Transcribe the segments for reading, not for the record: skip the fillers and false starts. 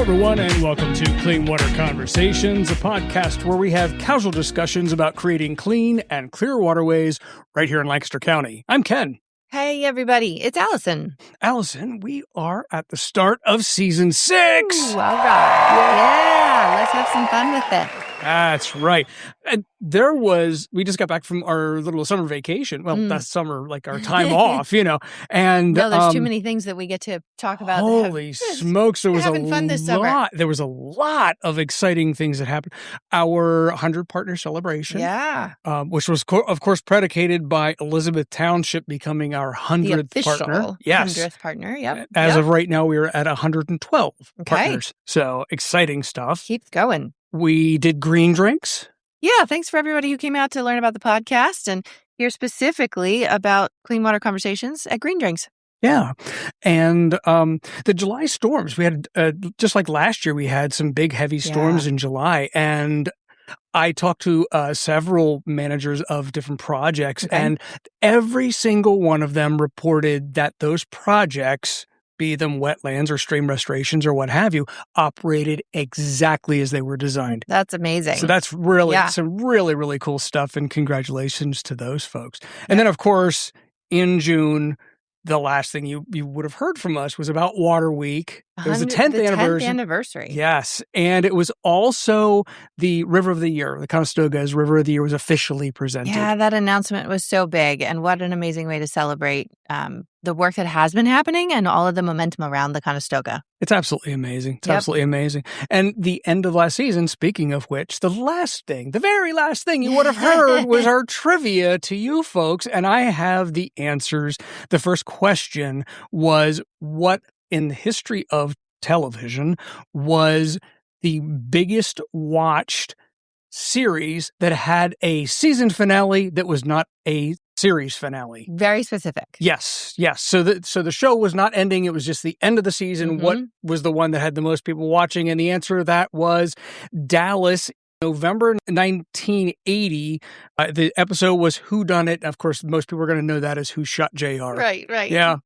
everyone, and welcome to Clean Water Conversations, a podcast where we have casual discussions about creating clean and clear waterways right here in Lancaster County. I'm Ken. Hey, everybody. It's Allison. Allison, we are at the start of Season 6. Ooh, all right. Yeah, let's have some fun with it. That's right. And we just got back from our little summer vacation. Well, that's summer, like our time off, and no, there's too many things that we get to talk about. Holy smokes. There was having fun this summer. There was a lot of exciting things that happened. Our 100 partner celebration, which was, of course, predicated by Elizabeth Township becoming our 100th partner. Yes. 100th partner, yep. As of right now, we are at 112 partners. So exciting stuff. Keep going. We did green drinks. Yeah, thanks for everybody who came out to learn about the podcast and hear specifically about Clean Water Conversations at Green Drinks. Yeah. And the July storms, we had, just like last year, we had some big, heavy storms in July. And I talked to several managers of different projects, and every single one of them reported that those projects, be them wetlands or stream restorations or what have you, operated exactly as they were designed. That's amazing. So that's really some really, really cool stuff, and congratulations to those folks. And then, of course, in June, the last thing you would have heard from us was about Water Week. It was the 10th anniversary. Yes. And it was also the River of the Year. The Conestoga's River of the Year was officially presented. Yeah, that announcement was so big. And what an amazing way to celebrate the work that has been happening and all of the momentum around the Conestoga. It's absolutely amazing. It's absolutely amazing. And the end of last season, speaking of which, the very last thing you would have heard was our trivia to you folks. And I have the answers. The first question was, what in the history of television was the biggest watched series that had a season finale that was not a series finale? Very specific. Yes. So the show was not ending. It was just the end of the season. What was the one that had the most people watching? And the answer to that was Dallas, November 1980. The episode was Who Done It? Of course, most people are going to know that as Who Shot JR. Right. Yeah.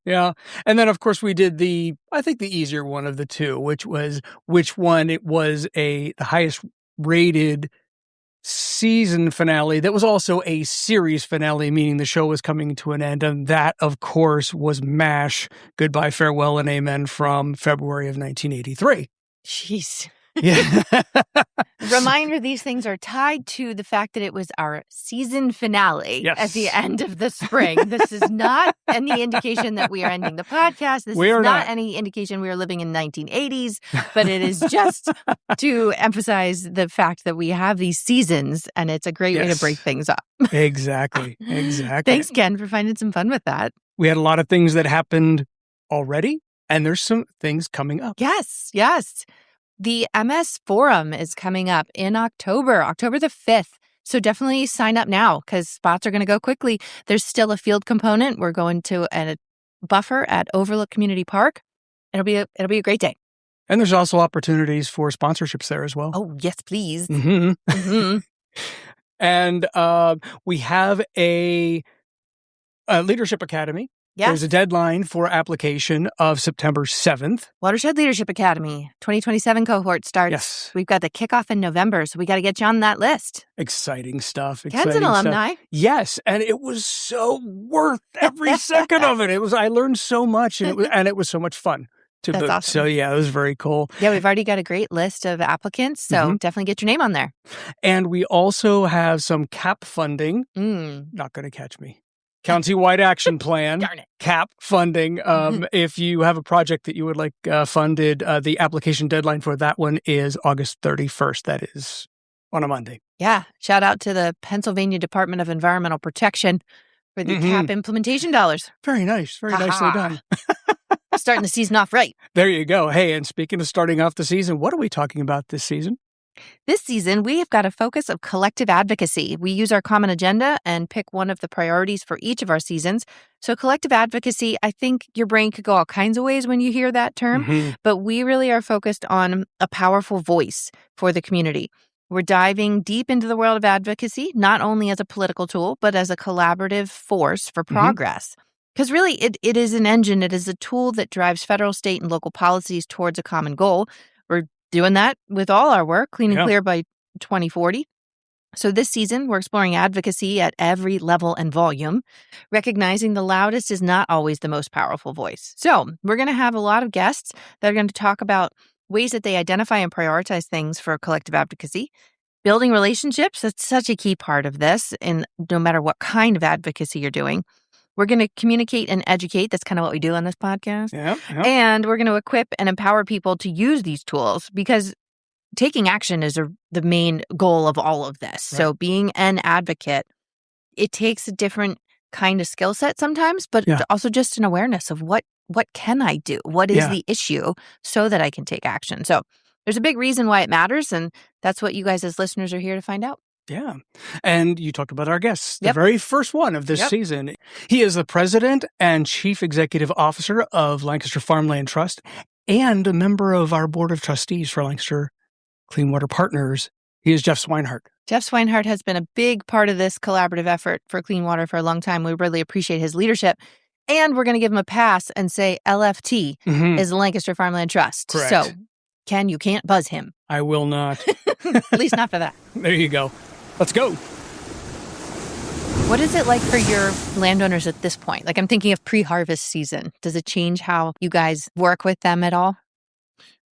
And then, of course, we did the easier one of the two, which was which one it was the highest rated season finale that was also a series finale, meaning the show was coming to an end. And that, of course, was MASH, Goodbye, Farewell, and Amen from February of 1983. Jeez. Yeah. Reminder, these things are tied to the fact that it was our season finale at the end of the spring. This is not any indication that we are ending the podcast. This is not any indication we are living in 1980s, but it is just to emphasize the fact that we have these seasons, and it's a great way to break things up. Exactly. Thanks, Ken, for finding some fun with that. We had a lot of things that happened already, and there's some things coming up. Yes. The MS Forum is coming up in October the 5th. So definitely sign up now because spots are going to go quickly. There's still a field component. We're going to a buffer at Overlook Community Park. It'll be a great day. And there's also opportunities for sponsorships there as well. Oh, yes, please. And we have a Leadership Academy. Yes. There's a deadline for application of September 7th. Watershed Leadership Academy, 2027 cohort starts. Yes. We've got the kickoff in November, so we got to get you on that list. Exciting stuff. Ken's an alumni. Yes, and it was so worth every second of it. I learned so much, and it was so much fun to boot. Awesome. So yeah, it was very cool. Yeah, we've already got a great list of applicants, so definitely get your name on there. And we also have some CAP funding. Not going to catch me. County-wide action plan, Darn it. CAP funding. If you have a project that you would like funded, the application deadline for that one is August 31st. That is on a Monday. Yeah. Shout out to the Pennsylvania Department of Environmental Protection for the CAP implementation dollars. Very nice. Very nicely done. Starting the season off right. There you go. Hey, and speaking of starting off the season, what are we talking about this season? This season, we have got a focus of collective advocacy. We use our common agenda and pick one of the priorities for each of our seasons. So collective advocacy, I think your brain could go all kinds of ways when you hear that term, but we really are focused on a powerful voice for the community. We're diving deep into the world of advocacy, not only as a political tool, but as a collaborative force for progress. Because really, it is an engine. It is a tool that drives federal, state, and local policies towards a common goal. We're doing that with all our work, clean and clear by 2040. So this season, we're exploring advocacy at every level and volume, recognizing the loudest is not always the most powerful voice. So we're going to have a lot of guests that are going to talk about ways that they identify and prioritize things for collective advocacy. Building relationships, that's such a key part of this, and no matter what kind of advocacy you're doing. We're going to communicate and educate. That's kind of what we do on this podcast. And we're going to equip and empower people to use these tools because taking action is the main goal of all of this. Right. So being an advocate, it takes a different kind of skill set sometimes, but also just an awareness of what can I do? What is the issue so that I can take action? So there's a big reason why it matters, and that's what you guys as listeners are here to find out. Yeah. And you talked about our guest, the very first one of this season. He is the president and chief executive officer of Lancaster Farmland Trust and a member of our board of trustees for Lancaster Clean Water Partners. He is Jeff Swinehart. Jeff Swinehart has been a big part of this collaborative effort for clean water for a long time. We really appreciate his leadership. And we're going to give him a pass and say LFT is Lancaster Farmland Trust. Correct. So you can't buzz him. I will not. At least not for that. There you go. Let's go. What is it like for your landowners at this point? Like, I'm thinking of pre-harvest season. Does it change how you guys work with them at all?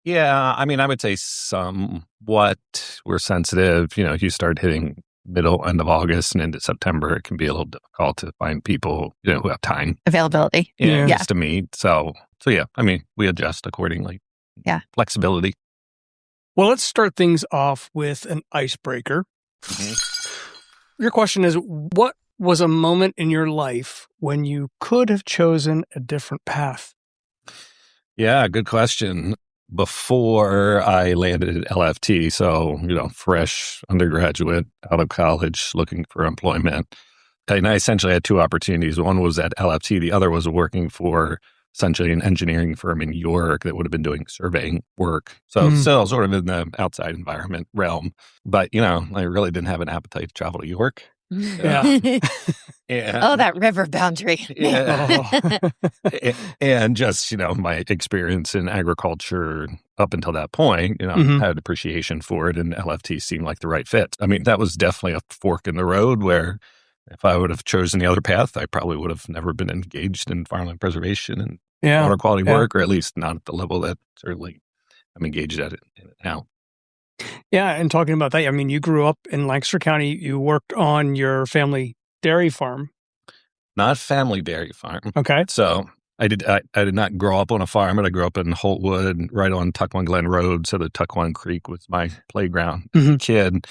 Yeah, I mean, I would say somewhat. We're sensitive. You start hitting end of August and into September, it can be a little difficult to find people, who have time. Availability. Just to meet. So yeah, I mean, we adjust accordingly. Yeah. Flexibility. Well, let's start things off with an icebreaker. Your question is, what was a moment in your life when you could have chosen a different path? Yeah, good question. Before I landed at LFT, so, fresh undergraduate out of college looking for employment, and I essentially had two opportunities. One was at LFT. The other was working for essentially an engineering firm in York that would have been doing surveying work. So still sort of in the outside environment realm. But, I really didn't have an appetite to travel to York. Yeah. That river boundary. And just, my experience in agriculture up until that point, I had appreciation for it, and LFT seemed like the right fit. I mean, that was definitely a fork in the road where if I would have chosen the other path, I probably would have never been engaged in farmland preservation and water quality work, or at least not at the level that certainly I'm engaged in it now. Yeah, and talking about that, I mean, you grew up in Lancaster County. You worked on your family dairy farm. Not family dairy farm. Okay. So I did not grow up on a farm, but I grew up in Holtwood, right on Tuckwine Glen Road. So the Tuckwine Creek was my playground as a kid.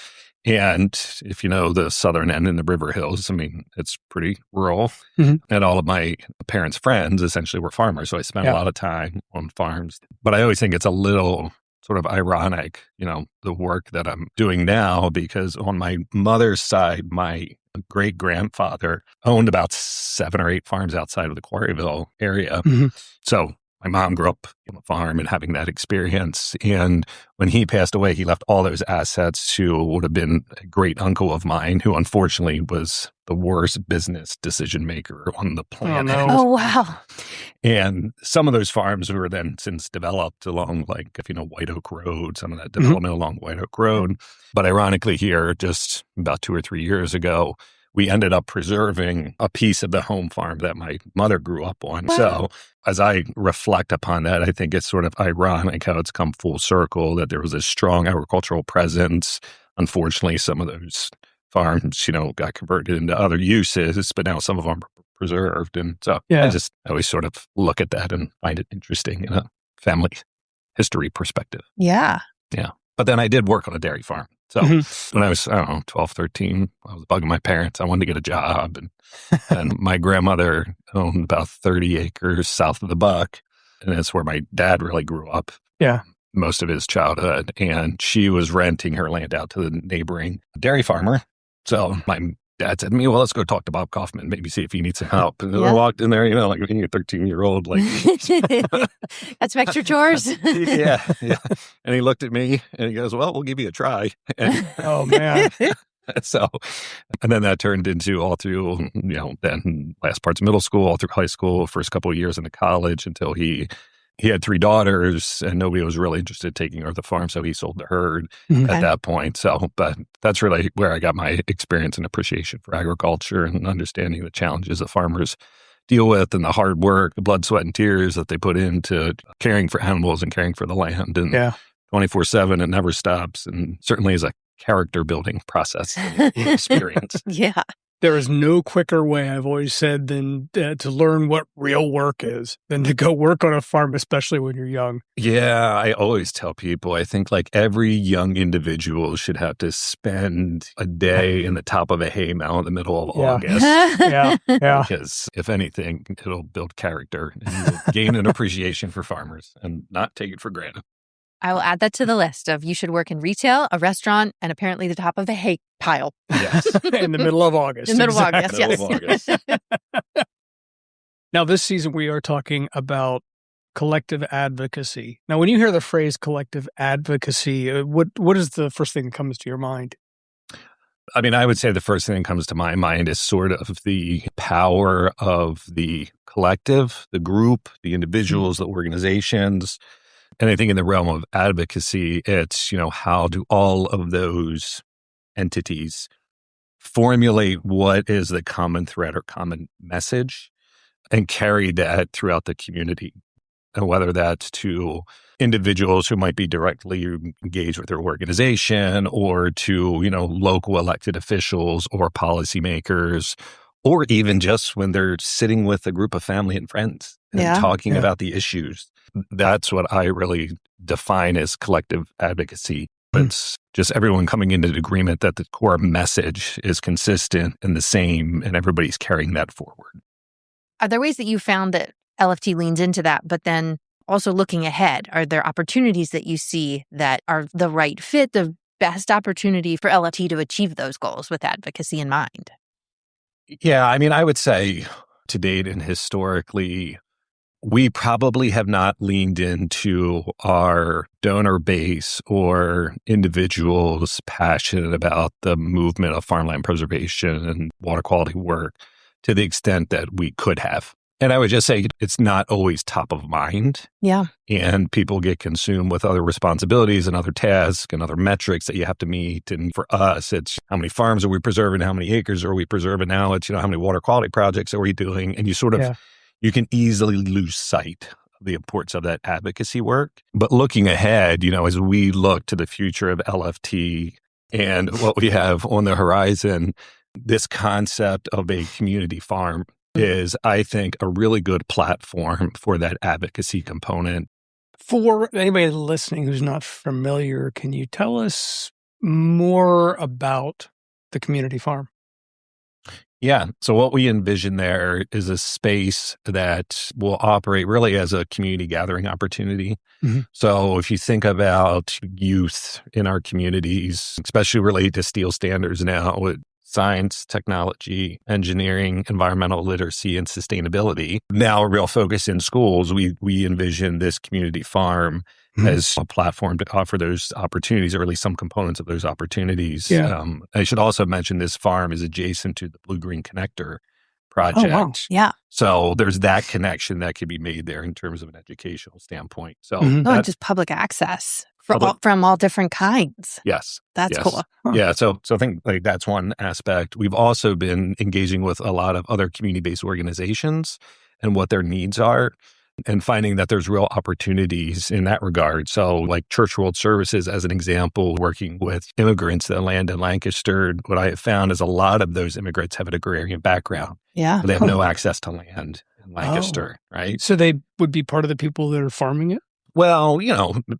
And if you know the southern end in the River Hills, I mean, it's pretty rural. And all of my parents' friends essentially were farmers. So I spent a lot of time on farms. But I always think it's a little sort of ironic, the work that I'm doing now, because on my mother's side, my great-grandfather owned about 7 or 8 farms outside of the Quarryville area. So my mom grew up on a farm and having that experience. And when he passed away, he left all those assets to what would have been a great uncle of mine, who unfortunately was the worst business decision maker on the planet. Oh, wow. And some of those farms were then since developed along, White Oak Road, some of that development along White Oak Road. But ironically here, just about 2 or 3 years ago, we ended up preserving a piece of the home farm that my mother grew up on. Wow. So as I reflect upon that, I think it's sort of ironic how it's come full circle, that there was a strong agricultural presence. Unfortunately, some of those farms, got converted into other uses, but now some of them are preserved. And so I always sort of look at that and find it interesting in a family history perspective. Yeah. Yeah. But then I did work on a dairy farm. So when I was, 12, 13, I was bugging my parents. I wanted to get a job. And my grandmother owned about 30 acres south of the Buck. And that's where my dad really grew up. Yeah. Most of his childhood. And she was renting her land out to the neighboring dairy farmer. So my dad said to me, well, let's go talk to Bob Kaufman, maybe see if he needs some help. And then I walked in there, like being a 13-year-old, That's some extra chores. Yeah. And he looked at me and he goes, well, we'll give you a try. Oh, man. So, and then that turned into all through, then last parts of middle school, all through high school, first couple of years into college, until he he had 3 daughters and nobody was really interested in taking over the farm. So he sold the herd at that point. So, but that's really where I got my experience and appreciation for agriculture and understanding the challenges that farmers deal with and the hard work, the blood, sweat, and tears that they put into caring for animals and caring for the land. And 24/7, it never stops. And certainly is a character building process and experience. Yeah. There is no quicker way, I've always said, than to learn what real work is, than to go work on a farm, especially when you're young. Yeah, I always tell people, I think like every young individual should have to spend a day in the top of a hay mow in the middle of August. Yeah. Because if anything, it'll build character and you'll gain an appreciation for farmers and not take it for granted. I will add that to the list of you should work in retail, a restaurant, and apparently the top of a hay pile. Yes. In the middle of August. In the middle of August, yes. Middle of August. Now, this season we are talking about collective advocacy. Now, when you hear the phrase collective advocacy, what is the first thing that comes to your mind? I mean, I would say the first thing that comes to my mind is sort of the power of the collective, the group, the individuals, the organizations. And I think in the realm of advocacy, it's, how do all of those entities formulate what is the common thread or common message and carry that throughout the community? And whether that's to individuals who might be directly engaged with their organization or to, local elected officials or policymakers, or even just when they're sitting with a group of family and friends and talking about the issues. That's what I really define as collective advocacy. It's just everyone coming into agreement that the core message is consistent and the same, and everybody's carrying that forward. Are there ways that you found that LFT leans into that, but then also looking ahead, are there opportunities that you see that are the right fit, the best opportunity for LFT to achieve those goals with advocacy in mind? Yeah, I mean, I would say to date and historically, we probably have not leaned into our donor base or individuals passionate about the movement of farmland preservation and water quality work to the extent that we could have. And I would just say it's not always top of mind. Yeah. And people get consumed with other responsibilities and other tasks and other metrics that you have to meet. And for us, it's how many farms are we preserving? How many acres are we preserving now? It's, how many water quality projects are we doing? And you sort of, you can easily lose sight of the importance of that advocacy work. But looking ahead, as we look to the future of LFT and what we have on the horizon, this concept of a community farm is, I think, a really good platform for that advocacy component. For anybody listening who's not familiar, can you tell us more about the community farm? Yeah. So what we envision there is a space that will operate really as a community gathering opportunity. Mm-hmm. So if you think about youth in our communities, especially related to steel standards now with science, technology, engineering, environmental literacy, and sustainability. Now a real focus in schools, we envision this community farm as a platform to offer those opportunities, or at least some components of those opportunities. Yeah. I should also mention this farm is adjacent to the Blue-Green Connector project. Oh, wow. Yeah. So there's that connection that could be made there in terms of an educational standpoint. So and just public access from all different kinds. Yes. That's cool. Huh. Yeah. So I think like that's one aspect. We've also been engaging with a lot of other community-based organizations and what their needs are, and finding that there's real opportunities in that regard. So like Church World Services, as an example, working with immigrants that land in Lancaster, what I have found is a lot of those immigrants have an agrarian background. Yeah. They have no access to land in Lancaster, right? So they would be part of the people that are farming it? Well,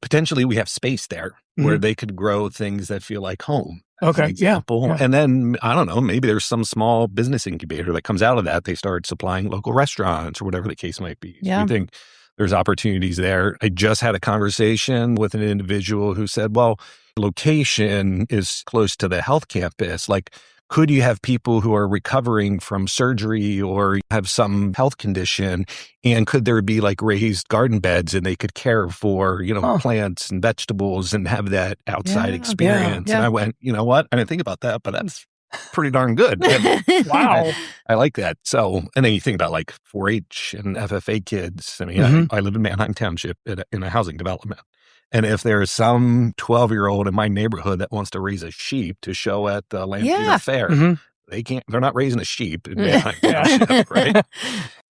potentially we have space there where they could grow things that feel like home. Okay. Yeah. And then, I don't know, maybe there's some small business incubator that comes out of that. They start supplying local restaurants or whatever the case might be. Yeah. So we think there's opportunities there. I just had a conversation with an individual who said, well, location is close to the health campus. Like, could you have people who are recovering from surgery or have some health condition, and could there be like raised garden beds and they could care for, plants and vegetables and have that outside experience? Yeah. And I went, you know what? I didn't think about that, but pretty darn good. Wow. I like that. So, and then you think about like 4-H and FFA kids. I mean, I live in Manheim Township in a housing development. And if there's some 12-year-old in my neighborhood that wants to raise a sheep to show at the Lancaster Fair, they're not raising a sheep in Manheim Township, right?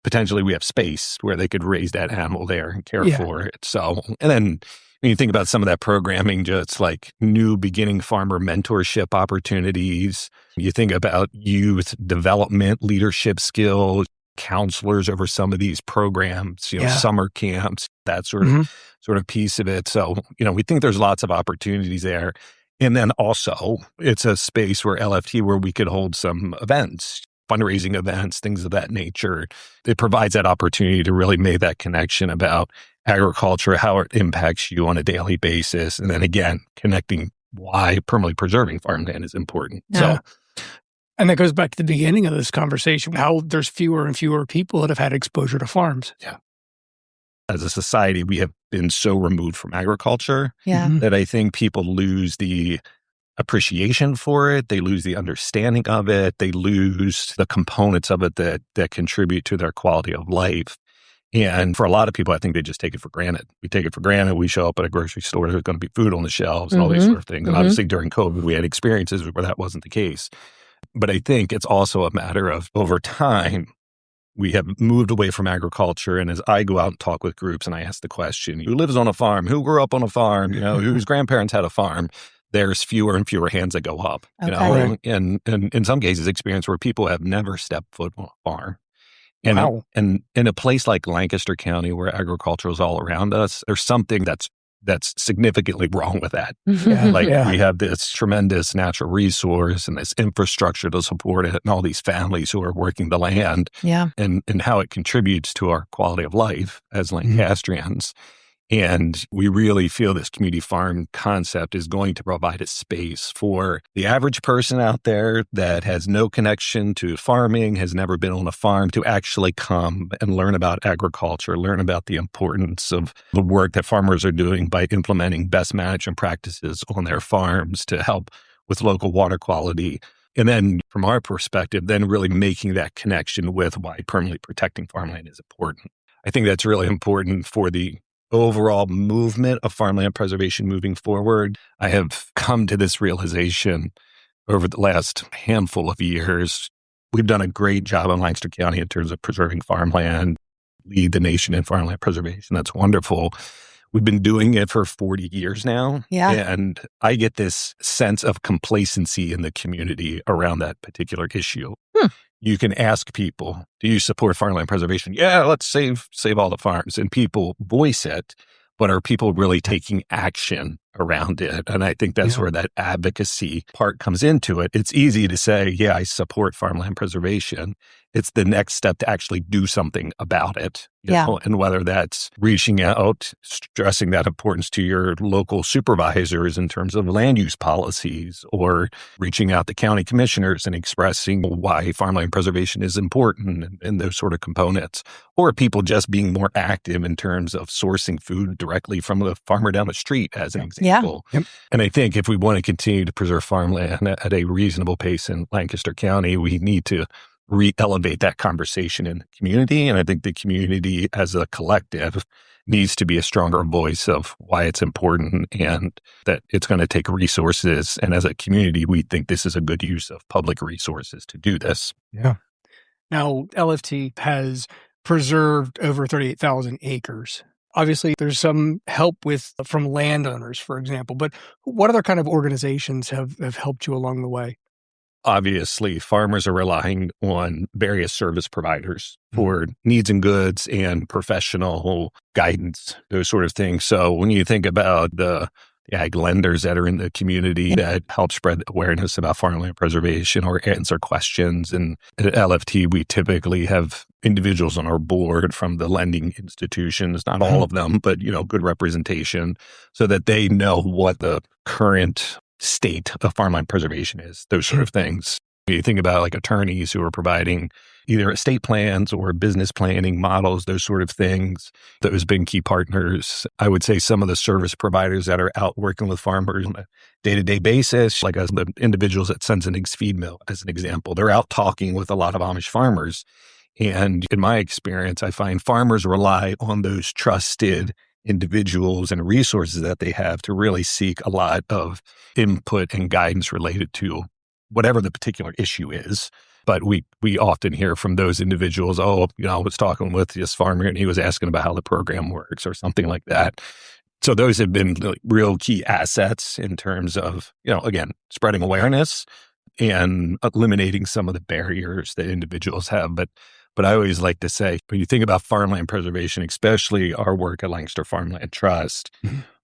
Potentially we have space where they could raise that animal there and care for it. So, and then when you think about some of that programming, just like new beginning farmer mentorship opportunities, you think about youth development, leadership skills, counselors over some of these programs, summer camps, that sort of piece of it. So, we think there's lots of opportunities there. And then also it's a space where where we could hold some events, fundraising events, things of that nature. It provides that opportunity to really make that connection about agriculture, how it impacts you on a daily basis. And then again, connecting why permanently preserving farmland is important. Yeah. And that goes back to the beginning of this conversation, how there's fewer and fewer people that have had exposure to farms. Yeah. As a society, we have been so removed from agriculture Mm-hmm. that I think people lose the appreciation for it. They lose the understanding of it. They lose the components of it that contribute to their quality of life. And for a lot of people, I think they just take it for granted. We take it for granted. We show up at a grocery store, there's going to be food on the shelves and all these sort of things. And obviously during COVID, we had experiences where that wasn't the case. But I think it's also a matter of over time, we have moved away from agriculture. And as I go out and talk with groups and I ask the question, who lives on a farm? Who grew up on a farm? Whose grandparents had a farm? There's fewer and fewer hands that go up. Okay. And in some cases, experience where people have never stepped foot on a farm. And, and in a place like Lancaster County, where agriculture is all around us, there's something that's significantly wrong with that. We have this tremendous natural resource and this infrastructure to support it, and all these families who are working the land, and how it contributes to our quality of life as Lancastrians. And we really feel this community farm concept is going to provide a space for the average person out there that has no connection to farming, has never been on a farm, to actually come and learn about agriculture, learn about the importance of the work that farmers are doing by implementing best management practices on their farms to help with local water quality. And then from our perspective, then really making that connection with why permanently protecting farmland is important. I think that's really important for the overall movement of farmland preservation moving forward. I have come to this realization over the last handful of years. We've done a great job in Lancaster County in terms of preserving farmland, lead the nation in farmland preservation. That's wonderful. We've been doing it for 40 years now. And I get this sense of complacency in the community around that particular issue. You can ask people, do you support farmland preservation? Yeah, let's save all the farms. And people voice it, but are people really taking action around it? And I think that's where that advocacy part comes into it. It's easy to say, yeah, I support farmland preservation. It's the next step to actually do something about it. You know? And whether that's reaching out, stressing that importance to your local supervisors in terms of land use policies, or reaching out to county commissioners and expressing why farmland preservation is important and those sort of components, or people just being more active in terms of sourcing food directly from the farmer down the street, as an example. And I think if we want to continue to preserve farmland at a reasonable pace in Lancaster County, we need to re-elevate that conversation in the community. And I think the community as a collective needs to be a stronger voice of why it's important and that it's going to take resources. And as a community, we think this is a good use of public resources to do this. Now, LFT has preserved over 38,000 acres. Obviously, there's some help from landowners, for example, but what other kind of organizations have helped you along the way? Obviously, farmers are relying on various service providers for needs and goods and professional guidance, those sort of things. So when you think about the ag lenders that are in the community that help spread awareness about farmland preservation or answer questions, and at LFT, we typically have individuals on our board from the lending institutions, not all of them, but good representation, so that they know what the current state of farmland preservation is, those sort of things. You think about like attorneys who are providing either estate plans or business planning models, those sort of things. Those been key partners. I would say some of the service providers that are out working with farmers on a day-to-day basis, like the individuals at Sons and Eggs Feed Mill, as an example, they're out talking with a lot of Amish farmers. And in my experience, I find farmers rely on those trusted individuals and resources that they have to really seek a lot of input and guidance related to whatever the particular issue is. But we often hear from those individuals, I was talking with this farmer and he was asking about how the program works or something like that. So those have been real key assets in terms of, again, spreading awareness and eliminating some of the barriers that individuals have. But I always like to say, when you think about farmland preservation, especially our work at Lancaster Farmland Trust,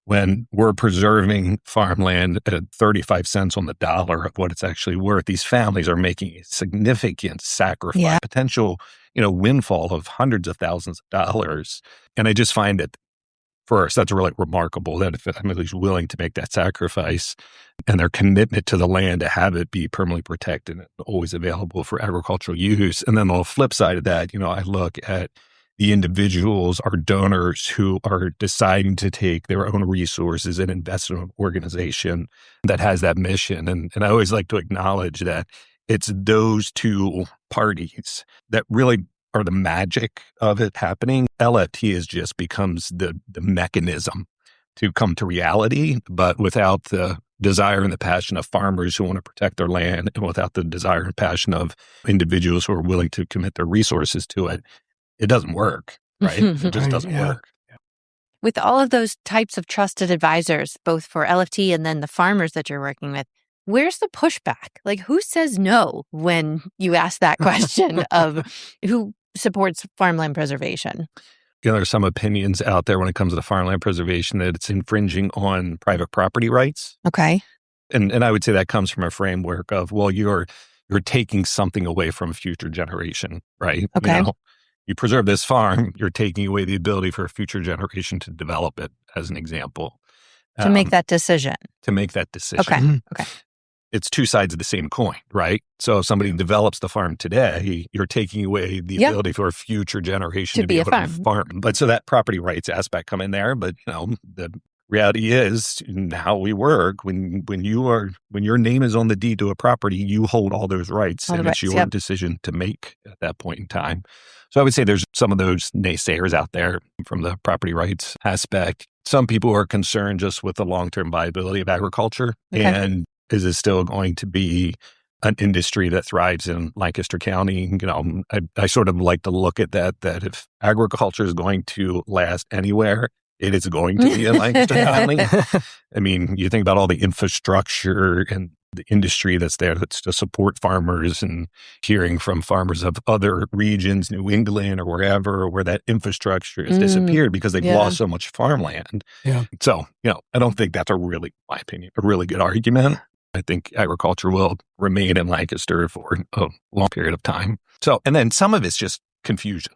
when we're preserving farmland at 35 cents on the dollar of what it's actually worth, these families are making a significant sacrifice, potential, windfall of hundreds of thousands of dollars. And I just find that first, that's really remarkable that if somebody's willing to make that sacrifice and their commitment to the land to have it be permanently protected and always available for agricultural use. And then on the flip side of that, I look at the individuals, our donors who are deciding to take their own resources and invest in an organization that has that mission. And I always like to acknowledge that it's those two parties that really are the magic of it happening. LFT just becomes the mechanism to come to reality, but without the desire and the passion of farmers who want to protect their land and without the desire and passion of individuals who are willing to commit their resources to it, it doesn't work, right? It just doesn't work. With all of those types of trusted advisors, both for LFT and then the farmers that you're working with, where's the pushback? Like, who says no when you ask that question of who supports farmland preservation? There's some opinions out there when it comes to farmland preservation that it's infringing on private property rights. Okay. And I would say that comes from a framework of, well, you're taking something away from a future generation, right? Okay. You preserve this farm, you're taking away the ability for a future generation to develop it, as an example. To make that decision. Okay. Okay. It's two sides of the same coin, right? So if somebody develops the farm today, you're taking away the ability for a future generation to be able to farm. But so that property rights aspect come in there. But the reality is how we work. When your name is on the deed to a property, you hold all those rights, and it's your decision to make at that point in time. So I would say there's some of those naysayers out there from the property rights aspect. Some people are concerned just with the long-term viability of agriculture, and is it still going to be an industry that thrives in Lancaster County? I sort of like to look at that if agriculture is going to last anywhere, it is going to be in Lancaster County. I mean, you think about all the infrastructure and the industry that's there that's to support farmers, and hearing from farmers of other regions, New England or wherever, where that infrastructure has disappeared because they've lost so much farmland. Yeah. So, I don't think that's my opinion, a really good argument. I think agriculture will remain in Lancaster for a long period of time. So, and then some of it's just confusion,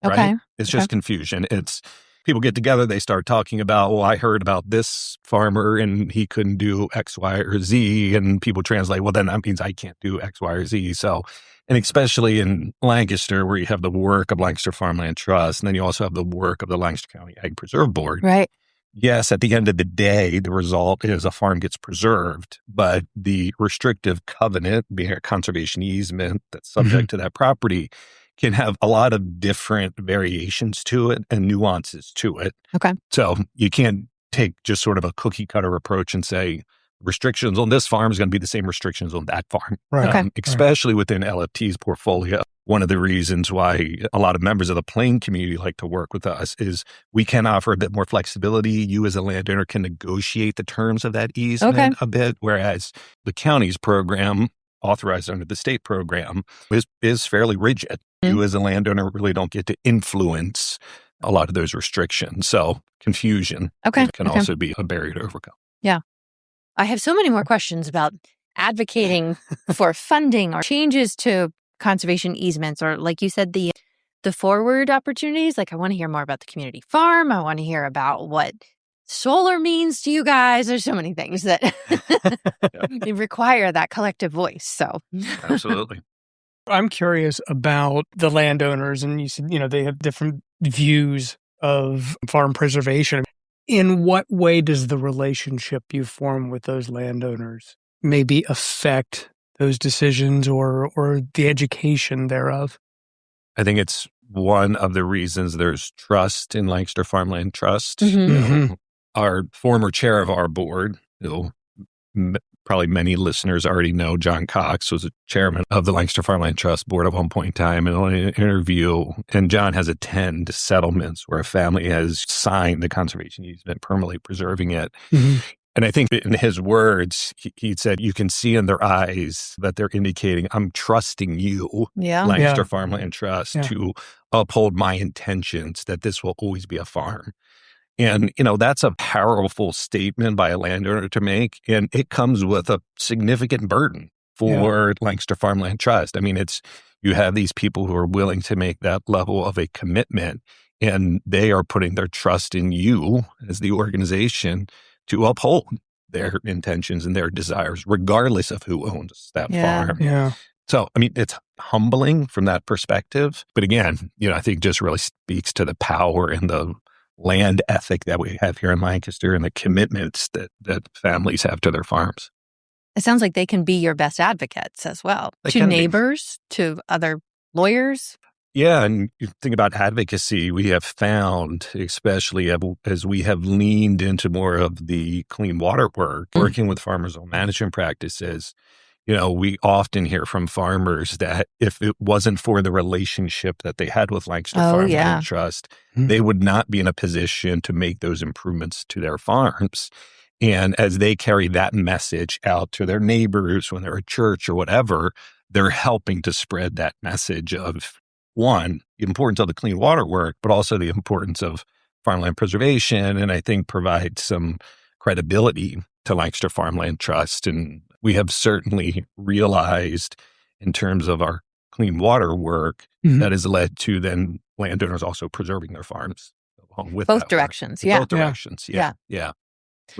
right? It's just confusion. It's people get together, they start talking about, well, I heard about this farmer and he couldn't do X, Y, or Z. And people translate, well, then that means I can't do X, Y, or Z. So, and especially in Lancaster, where you have the work of Lancaster Farmland Trust, and then you also have the work of the Lancaster County Ag Preserve Board. Right. Yes, at the end of the day, the result is a farm gets preserved, but the restrictive covenant, being a conservation easement that's subject to that property, can have a lot of different variations to it and nuances to it. Okay. So you can't take just sort of a cookie cutter approach and say restrictions on this farm is going to be the same restrictions on that farm. Right. Especially within LFT's portfolio. One of the reasons why a lot of members of the plain community like to work with us is we can offer a bit more flexibility. You as a landowner can negotiate the terms of that easement a bit, whereas the county's program, authorized under the state program, is fairly rigid. You as a landowner really don't get to influence a lot of those restrictions. So confusion can also be a barrier to overcome. Yeah. I have so many more questions about advocating for funding or changes to conservation easements, or like you said, the forward opportunities. Like, I want to hear more about the community farm. I want to hear about what solar means to you guys. There's so many things that require that collective voice. So Absolutely. I'm curious about the landowners, and you said, they have different views of farm preservation. In what way does the relationship you form with those landowners maybe affect those decisions or the education thereof? I think it's one of the reasons there's trust in Lancaster Farmland Trust. Mm-hmm. Our former chair of our board, probably many listeners already know, John Cox, was a chairman of the Lancaster Farmland Trust board at one point in time. And on an interview, and John has attended settlements where a family has signed the conservation easement, permanently preserving it. Mm-hmm. And I think in his words, he said, you can see in their eyes that they're indicating, I'm trusting you, Lancaster Farmland Trust, to uphold my intentions, that this will always be a farm. And, that's a powerful statement by a landowner to make. And it comes with a significant burden for Lancaster Farmland Trust. I mean, you have these people who are willing to make that level of a commitment, and they are putting their trust in you as the organization to uphold their intentions and their desires, regardless of who owns that farm. Yeah. So, I mean, it's humbling from that perspective. But again, I think just really speaks to the power and the land ethic that we have here in Lancaster and the commitments that families have to their farms. It sounds like they can be your best advocates as well, to neighbors, to other lawyers. Yeah, and you think about advocacy, we have found, especially as we have leaned into more of the clean water work, working with farmers on management practices, we often hear from farmers that if it wasn't for the relationship that they had with Lancaster Farmland Trust, they would not be in a position to make those improvements to their farms. And as they carry that message out to their neighbors when they're at church or whatever, they're helping to spread that message of, one, the importance of the clean water work, but also the importance of farmland preservation, and I think provide some credibility to Lancaster Farmland Trust. And we have certainly realized in terms of our clean water work that has led to then landowners also preserving their farms along with both directions. Both directions. Yeah.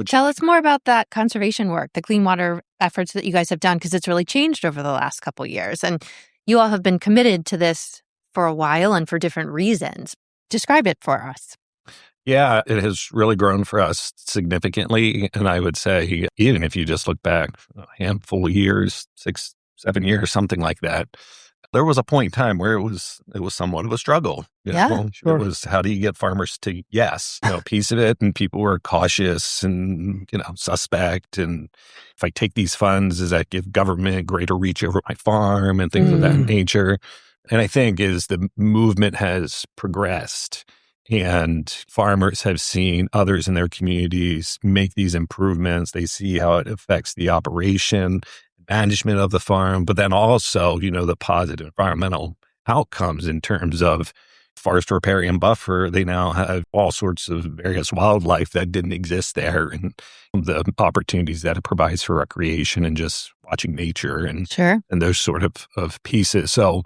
Tell us more about that conservation work, the clean water efforts that you guys have done, because it's really changed over the last couple of years. And you all have been committed to this for a while and for different reasons. Describe it for us. Yeah, it has really grown for us significantly. And I would say, even if you just look back a handful of years, 6, 7 years, something like that, there was a point in time where it was somewhat of a struggle. It was, how do you get farmers to yes, piece of it? And people were cautious and, suspect. And if I take these funds, does that give government greater reach over my farm and things of that nature? And I think as the movement has progressed and farmers have seen others in their communities make these improvements, they see how it affects the operation, management of the farm, but then also, the positive environmental outcomes in terms of forest riparian buffer. They now have all sorts of various wildlife that didn't exist there, and the opportunities that it provides for recreation and just watching nature and those sort of pieces. So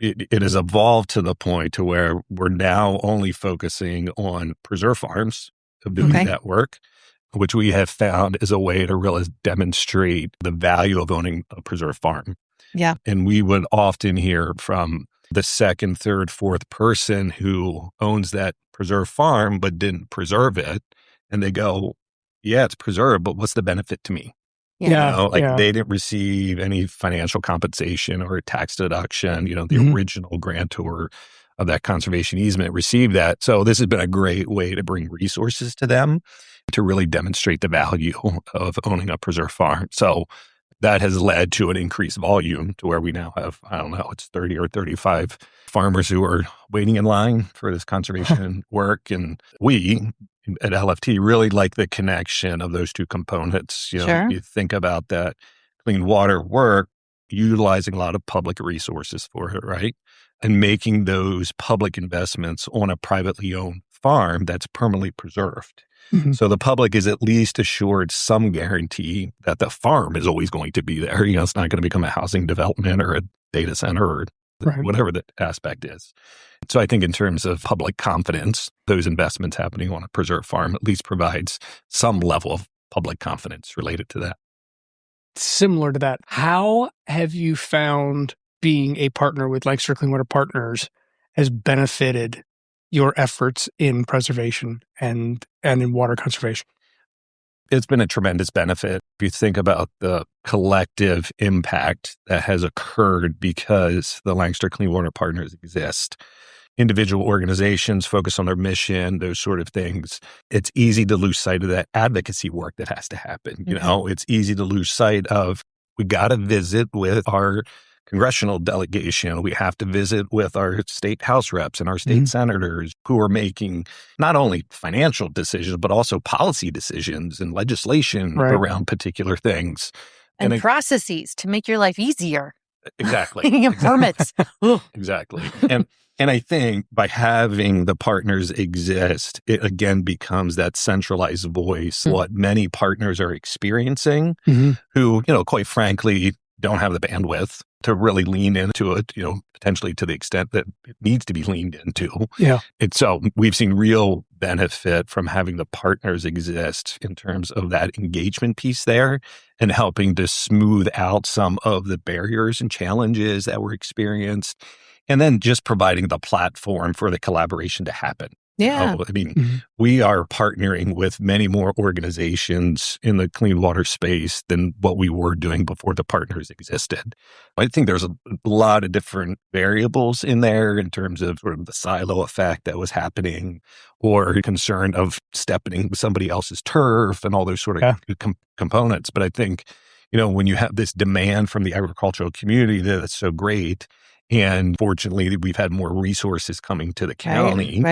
it has evolved to the point to where we're now only focusing on preserve farms of doing that work, which we have found is a way to really demonstrate the value of owning a preserve farm. Yeah. And we would often hear from the second, third, fourth person who owns that preserve farm but didn't preserve it. And they go, yeah, it's preserved, but what's the benefit to me? They didn't receive any financial compensation or a tax deduction. The original grantor of that conservation easement received that. So this has been a great way to bring resources to them to really demonstrate the value of owning a preserve farm. So that has led to an increased volume to where we now have, it's 30 or 35 farmers who are waiting in line for this conservation work. And we at LFT really like the connection of those two components. You think about that clean water work, utilizing a lot of public resources for it, right? And making those public investments on a privately owned farm that's permanently preserved. So the public is at least assured some guarantee that the farm is always going to be there. It's not going to become a housing development or a data center or Right. whatever the aspect is. So I think in terms of public confidence, those investments happening on a preserved farm at least provides some level of public confidence related to that. Similar to that, how have you found being a partner with Lancaster Clean Water Partners has benefited your efforts in preservation and in water conservation? It's been a tremendous benefit. If you think about the collective impact that has occurred because the Lancaster Clean Water Partners exist, individual organizations focus on their mission, those sort of things. It's easy to lose sight of that advocacy work that has to happen. You know, it's easy to lose sight of, we got to visit with our congressional delegation. We have to visit with our state house reps and our state senators who are making not only financial decisions, but also policy decisions and legislation around particular things. And processes to make your life easier. Exactly. Permits. Exactly. And I think by having the partners exist, it again becomes that centralized voice, what many partners are experiencing who, quite frankly, don't have the bandwidth to really lean into it, potentially to the extent that it needs to be leaned into. Yeah. And so we've seen real benefit from having the partners exist in terms of that engagement piece there and helping to smooth out some of the barriers and challenges that were experienced. And then just providing the platform for the collaboration to happen. Yeah. We are partnering with many more organizations in the clean water space than what we were doing before the partners existed. I think there's a lot of different variables in there in terms of sort of the silo effect that was happening or concern of stepping somebody else's turf and all those sort of components. But I think, when you have this demand from the agricultural community that's so great, and fortunately, we've had more resources coming to the county,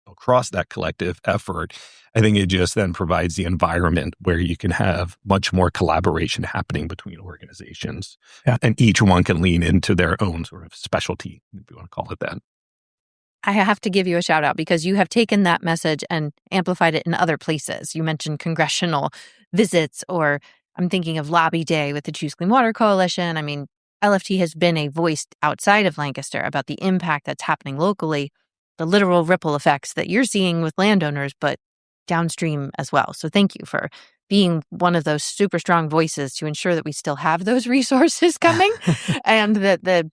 across that collective effort. I think it just then provides the environment where you can have much more collaboration happening between organizations. Yeah. And each one can lean into their own sort of specialty, if you want to call it that. I have to give you a shout out because you have taken that message and amplified it in other places. You mentioned congressional visits, or I'm thinking of Lobby Day with the Choose Clean Water Coalition. LFT has been a voice outside of Lancaster about the impact that's happening locally, the literal ripple effects that you're seeing with landowners, but downstream as well. So thank you for being one of those super strong voices to ensure that we still have those resources coming and that the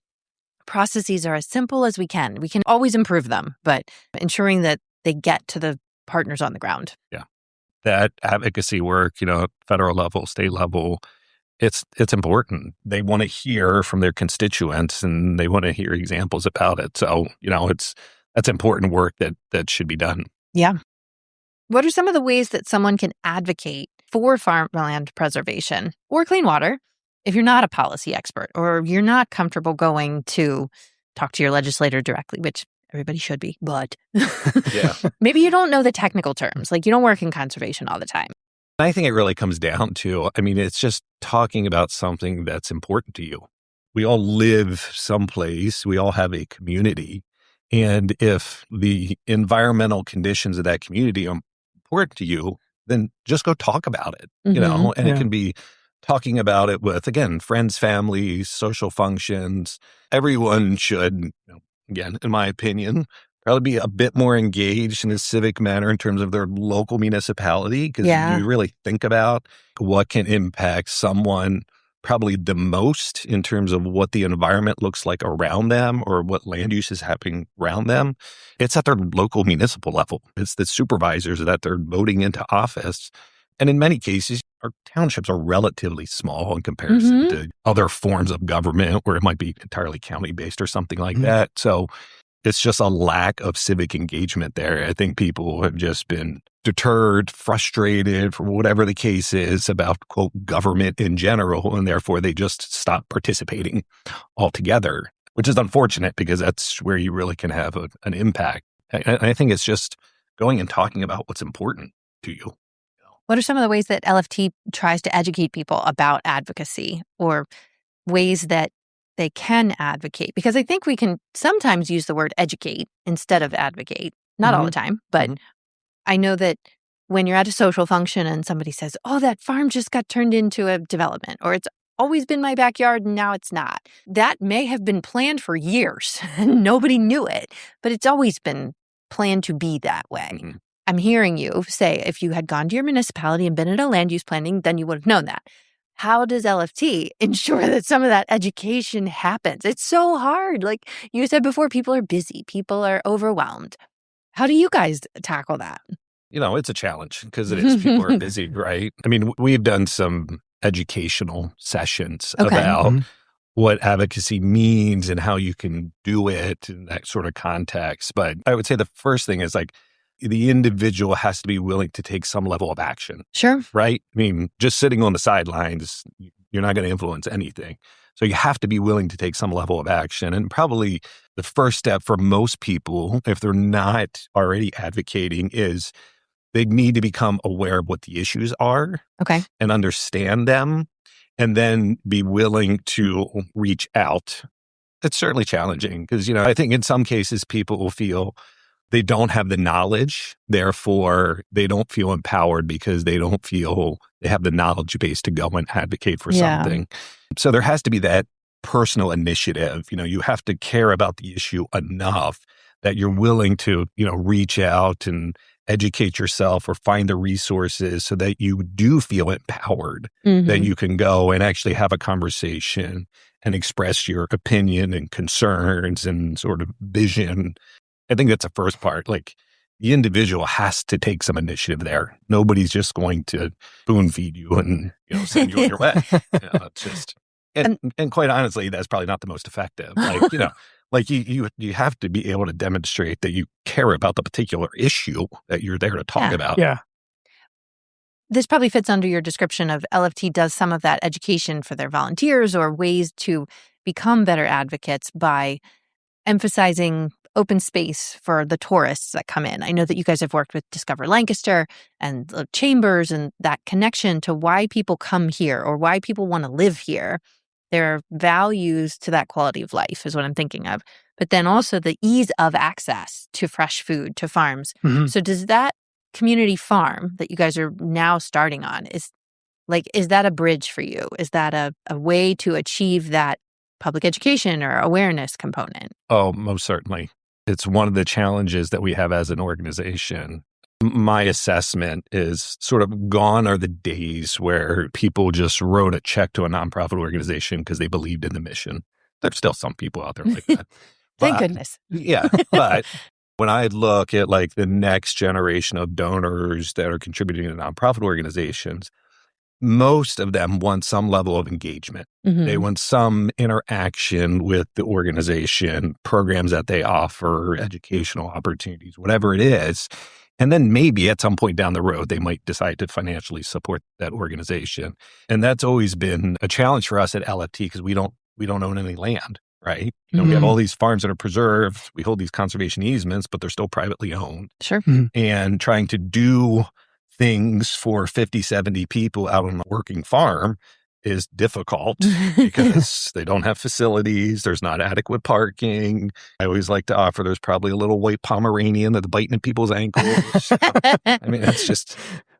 processes are as simple as we can. We can always improve them, but ensuring that they get to the partners on the ground. Yeah. That advocacy work, federal level, state level, it's important. They want to hear from their constituents and they want to hear examples about it. So, that's important work that should be done. Yeah. What are some of the ways that someone can advocate for farmland preservation or clean water if you're not a policy expert or you're not comfortable going to talk to your legislator directly, which everybody should be, but maybe you don't know the technical terms, like you don't work in conservation all the time. I think it really comes down to, it's just talking about something that's important to you. We all live someplace. We all have a community. And if the environmental conditions of that community are important to you, then just go talk about it, and it can be talking about it with, again, friends, families, social functions. Everyone should, again, in my opinion, probably be a bit more engaged in a civic manner in terms of their local municipality, because you really think about what can impact someone probably the most in terms of what the environment looks like around them or what land use is happening around them. It's at their local municipal level. It's the supervisors that they're voting into office. And in many cases, our townships are relatively small in comparison to other forms of government where it might be entirely county-based or something like that. So it's just a lack of civic engagement there. I think people have just been deterred, frustrated, for whatever the case is about, quote, government in general, and therefore they just stop participating altogether, which is unfortunate because that's where you really can have an impact. And I think it's just going and talking about what's important to you. What are some of the ways that LFT tries to educate people about advocacy or ways that they can advocate? Because I think we can sometimes use the word educate instead of advocate. Not all the time, but I know that when you're at a social function and somebody says, oh, that farm just got turned into a development, or it's always been my backyard and now it's not. That may have been planned for years and nobody knew it, but it's always been planned to be that way. Mm-hmm. I'm hearing you say if you had gone to your municipality and been at a land use planning, then you would have known that. How does LFT ensure that some of that education happens? It's so hard. Like you said before, people are busy. People are overwhelmed. How do you guys tackle that? It's a challenge because it is. People are busy, right? I mean, we've done some educational sessions about what advocacy means and how you can do it in that sort of context. But I would say the first thing is like the individual has to be willing to take some level of action. Sure. Right? I mean, just sitting on the sidelines, you're not going to influence anything. So you have to be willing to take some level of action. And probably the first step for most people, if they're not already advocating, is they need to become aware of what the issues are and understand them, and then be willing to reach out. It's certainly challenging because, I think in some cases people will feel they don't have the knowledge, therefore they don't feel empowered because they don't feel they have the knowledge base to go and advocate for something. So there has to be that personal initiative. You have to care about the issue enough that you're willing to, reach out and educate yourself or find the resources so that you do feel empowered, that you can go and actually have a conversation and express your opinion and concerns and sort of vision. I think that's the first part. Like the individual has to take some initiative there. Nobody's just going to spoon feed you and send you on your way. It's just and quite honestly, that's probably not the most effective. Like you have to be able to demonstrate that you care about the particular issue that you're there to talk about. Yeah. This probably fits under your description of LFT does some of that education for their volunteers or ways to become better advocates by emphasizing open space for the tourists that come in. I know that you guys have worked with Discover Lancaster and the chambers and that connection to why people come here or why people want to live here. There are values to that quality of life is what I'm thinking of. But then also the ease of access to fresh food, to farms. So does that community farm that you guys are now starting on, is that a bridge for you? Is that a way to achieve that public education or awareness component? Oh, most certainly. It's one of the challenges that we have as an organization. My assessment is sort of gone are the days where people just wrote a check to a nonprofit organization because they believed in the mission. There's still some people out there like that. Thank goodness. Yeah. But when I look at like the next generation of donors that are contributing to nonprofit organizations, most of them want some level of engagement. They want some interaction with the organization, programs that they offer, educational opportunities, whatever it is. And then maybe at some point down the road, they might decide to financially support that organization. And that's always been a challenge for us at LFT because we don't own any land, right? We have all these farms that are preserved. We hold these conservation easements, but they're still privately owned. Sure. And trying to do things for 50, 70 people out on a working farm is difficult because they don't have facilities. There's not adequate parking. I always like to offer there's probably a little white Pomeranian that's biting at people's ankles. I mean, it's just,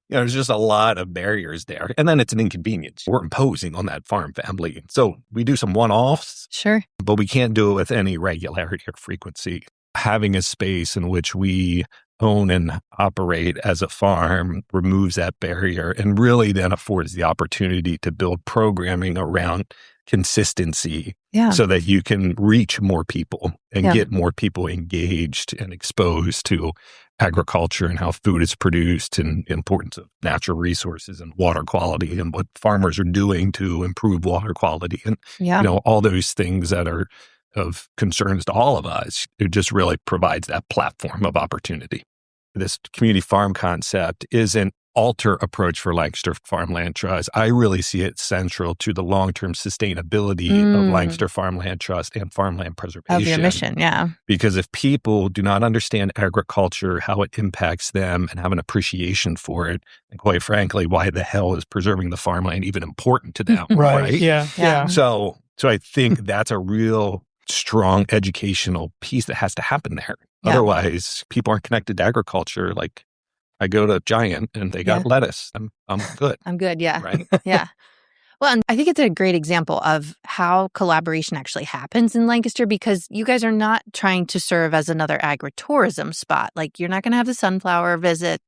there's just a lot of barriers there. And then it's an inconvenience. We're imposing on that farm family. So we do some one-offs. Sure. But we can't do it with any regularity or frequency. Having a space in which we own and operate as a farm removes that barrier and really then affords the opportunity to build programming around consistency so that you can reach more people and get more people engaged and exposed to agriculture and how food is produced and the importance of natural resources and water quality and what farmers are doing to improve water quality and all those things that are of concerns to all of us. It just really provides that platform of opportunity. This community farm concept is an alter approach for Lancaster Farmland Trust. I really see it central to the long-term sustainability of Lancaster Farmland Trust and farmland preservation. Of your mission, yeah. Because if people do not understand agriculture, how it impacts them, and have an appreciation for it, and quite frankly, why the hell is preserving the farmland even important to them? Right. Yeah. So I think that's a real strong educational piece that has to happen there. Yeah. Otherwise, people aren't connected to agriculture. Like I go to Giant and they got lettuce. I'm good. I'm good. Yeah. Right. Yeah. Well, and I think it's a great example of how collaboration actually happens in Lancaster, because you guys are not trying to serve as another agritourism spot. Like, you're not going to have the sunflower visit,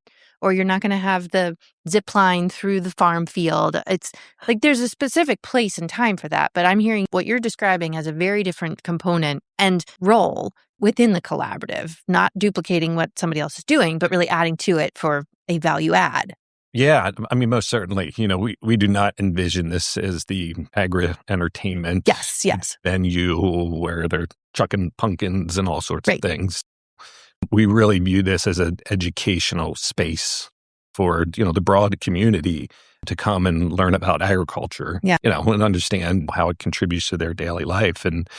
or you're not going to have the zip line through the farm field. It's like there's a specific place and time for that. But I'm hearing what you're describing as a very different component and role within the collaborative, not duplicating what somebody else is doing, but really adding to it for a value add. Yeah, I mean, most certainly. We do not envision this as the agri-entertainment Yes. venue where they're chucking pumpkins and all sorts of things. We really view this as an educational space for, the broad community to come and learn about agriculture, and understand how it contributes to their daily life. And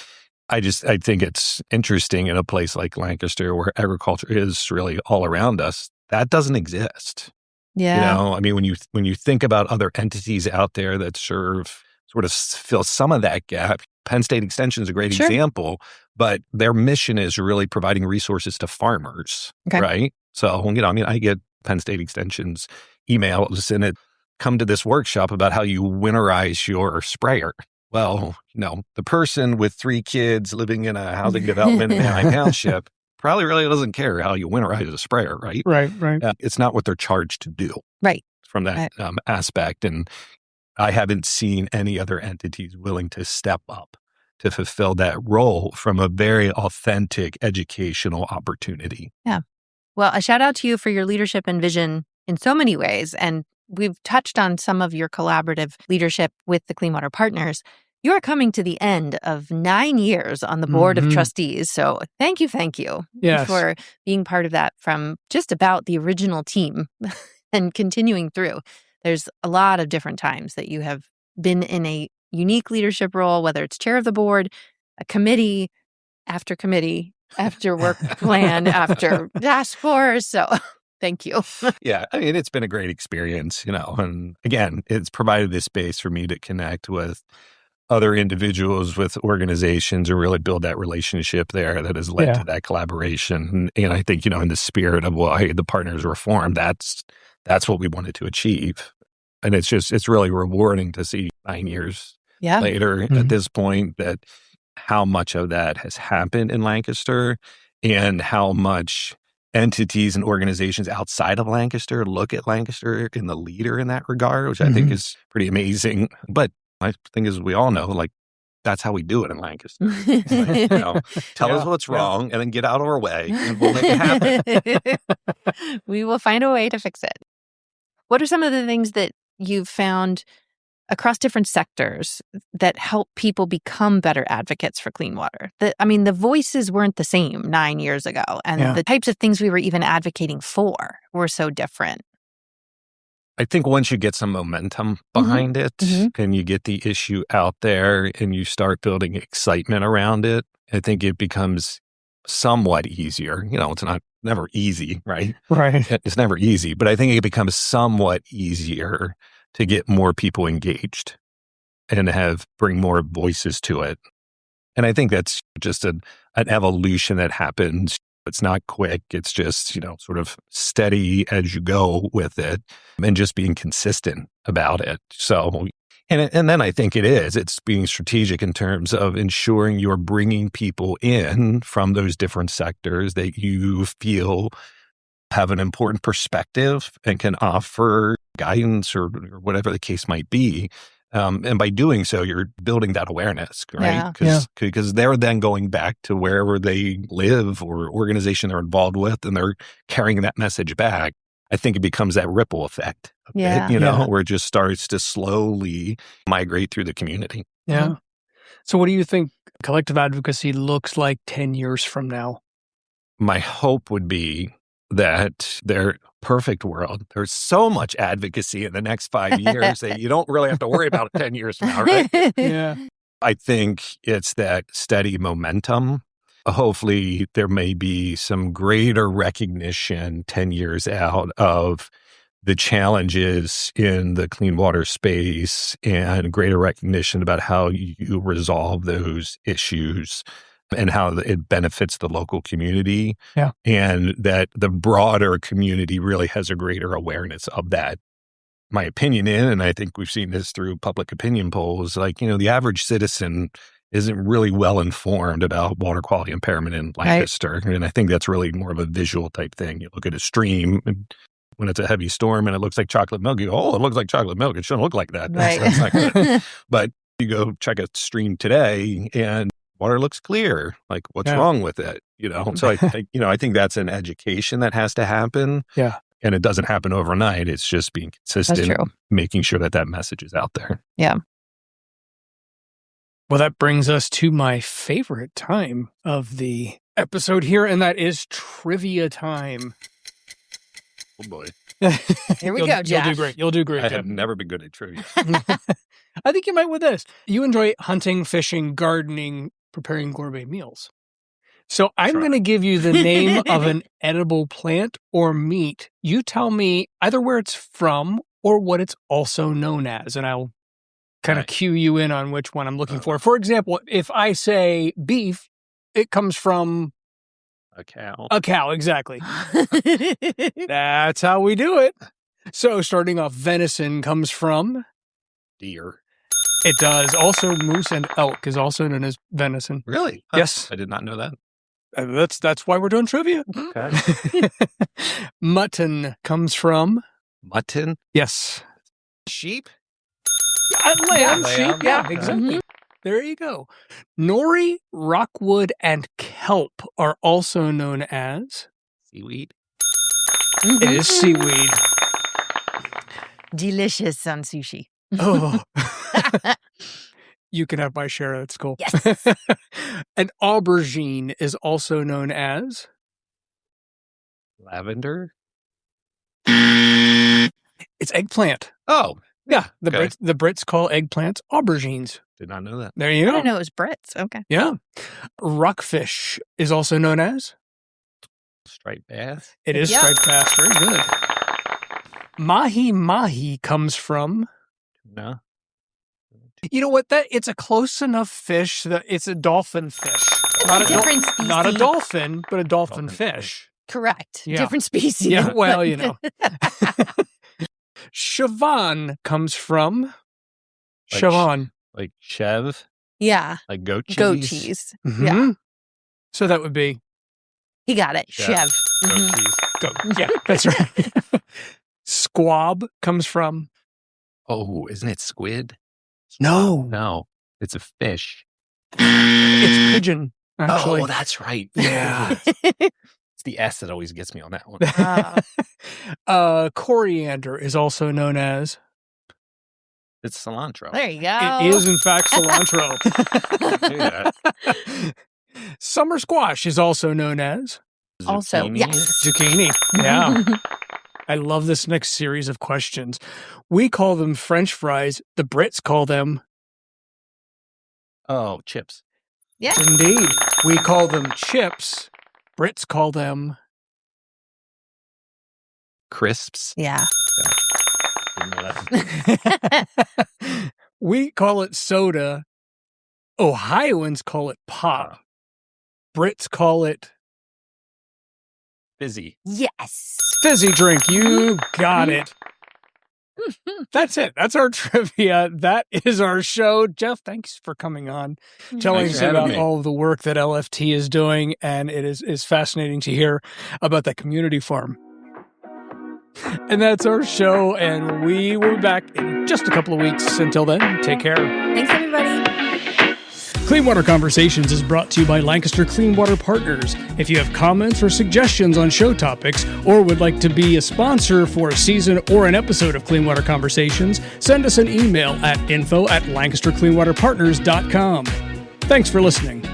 I think it's interesting in a place like Lancaster where agriculture is really all around us. That doesn't exist. Yeah. I mean, when you think about other entities out there that sort of fill some of that gap, Penn State Extension is a great example, but their mission is really providing resources to farmers, right? So, I get Penn State Extension's emails and it come to this workshop about how you winterize your sprayer. Well, the person with 3 kids living in a housing development in Anaheim Township probably really doesn't care how you winterize a sprayer, right? Right. It's not what they're charged to do. Right. From that aspect. And I haven't seen any other entities willing to step up to fulfill that role from a very authentic educational opportunity. Yeah. Well, a shout out to you for your leadership and vision in so many ways. And we've touched on some of your collaborative leadership with the Clean Water Partners. You are coming to the end of 9 years on the board of trustees. So thank you for being part of that from just about the original team and continuing through. There's a lot of different times that you have been in a unique leadership role, whether it's chair of the board, a committee, after work plan, after task force. So thank you. Yeah, I mean, it's been a great experience, and again, it's provided this space for me to connect with other individuals, with organizations, and really build that relationship there that has led to that collaboration. And I think, in the spirit of why the partners were formed, that's what we wanted to achieve. And it's really rewarding to see 9 years later at this point that how much of that has happened in Lancaster and how much entities and organizations outside of Lancaster look at Lancaster and the leader in that regard, which I think is pretty amazing. But I think, as we all know, that's how we do it in Lancaster. Tell us what's wrong and then get out of our way and we'll make it happen. We will find a way to fix it. What are some of the things that you've found across different sectors that help people become better advocates for clean water? The voices weren't the same 9 years ago, and the types of things we were even advocating for were so different. I think once you get some momentum behind it and you get the issue out there and you start building excitement around it, I think it becomes somewhat easier. It's never easy, right? Right. It's never easy, but I think it becomes somewhat easier to get more people engaged and bring more voices to it. And I think that's just an evolution that happens. It's not quick. It's just, sort of steady as you go with it and just being consistent about it. So, and then I think it's being strategic in terms of ensuring you're bringing people in from those different sectors that you feel have an important perspective and can offer guidance or whatever the case might be. And by doing so, you're building that awareness, right? Because they're then going back to wherever they live or organization they're involved with, and they're carrying that message back. I think it becomes that ripple effect, where it just starts to slowly migrate through the community. Yeah. So what do you think collective advocacy looks like 10 years from now? My hope would be that their perfect world, there's so much advocacy in the next 5 years that you don't really have to worry about it 10 years from now, right? Yeah. I think it's that steady momentum. Hopefully there may be some greater recognition 10 years out of the challenges in the clean water space and greater recognition about how you resolve those issues and how it benefits the local community, and that the broader community really has a greater awareness of that. my opinion in, and I think we've seen this through public opinion polls, like, the average citizen isn't really well informed about water quality impairment in Lancaster. Right. And I think that's really more of a visual type thing. You look at a stream, and when it's a heavy storm and it looks like chocolate milk, you go, oh, it looks like chocolate milk. It shouldn't look like that. Right. That's not good. But you go check a stream today and water looks clear. Like, what's wrong with it? So I think that's an education that has to happen. Yeah. And it doesn't happen overnight. It's just being consistent, making sure that message is out there. Yeah. Well, that brings us to my favorite time of the episode here, and that is trivia time. Oh, boy. Here we go, Jeff. You'll do great. I have never been good at trivia. I think you might with this. You enjoy hunting, fishing, gardening, preparing gourmet meals. So I'm going to give you the name of an edible plant or meat. You tell me either where it's from or what it's also known as, and I'll kind of cue you in on which one I'm looking for. For example, if I say beef, it comes from a cow. A cow, exactly. That's how we do it. So starting off, venison comes from deer. It does. Also, moose and elk is also known as venison. Really? Yes. I did not know that. That's why we're doing trivia. Okay. Mutton comes from mutton. Yes. Sheep. Lamb, sheep. Yeah, Okay. exactly. Mm-hmm. There you go. Nori, rockwood, and kelp are also known as seaweed. Mm-hmm. It is seaweed. Delicious on sushi. Oh. You can have my share. That's cool. Yes. An aubergine is also known as lavender. It's eggplant. Oh, yeah. The Brits call eggplants aubergines. Did not know that. There you go. I didn't know it was Brits. Okay. Yeah. Rockfish is also known as striped bass. It is striped bass. Very good. Mahi comes from no. You know what? It's a close enough fish that it's a dolphin fish. Not a different species. Not a dolphin, but a dolphin fish. Correct. Yeah. Different species. Yeah, well, Siobhan comes from Siobhan. Like chev? Yeah. Like goat cheese? Goat cheese. Mm-hmm. Yeah. So that would be? He got it. Chev. Goat cheese. Goat. Yeah, that's right. Squab comes from? Oh, isn't it squid? No. No. It's a fish. It's pigeon, actually. Oh, that's right. Yeah. It's the S that always gets me on that one. Coriander is also known as? It's cilantro. There you go. It is, in fact, cilantro. Summer squash is also known as? Zucchini. Also, yes. Zucchini. Yeah. I love this next series of questions. We call them French fries. The Brits call them? Oh, chips. Yeah. Indeed. We call them chips. Brits call them? Crisps. Yeah. Didn't know that. We call it soda. Ohioans call it pop. Brits call it? Fizzy. Yes. Fizzy drink. You got it. That's it. That's our trivia. That is our show. Jeff, thanks for coming on, telling us about all of the work that LFT is doing. And it is fascinating to hear about that community farm. And that's our show. And we will be back in just a couple of weeks. Until then, take care. Thanks, everybody. Clean Water Conversations is brought to you by Lancaster Clean Water Partners. If you have comments or suggestions on show topics, or would like to be a sponsor for a season or an episode of Clean Water Conversations, send us an email at info@lancastercleanwaterpartners.com. Thanks for listening.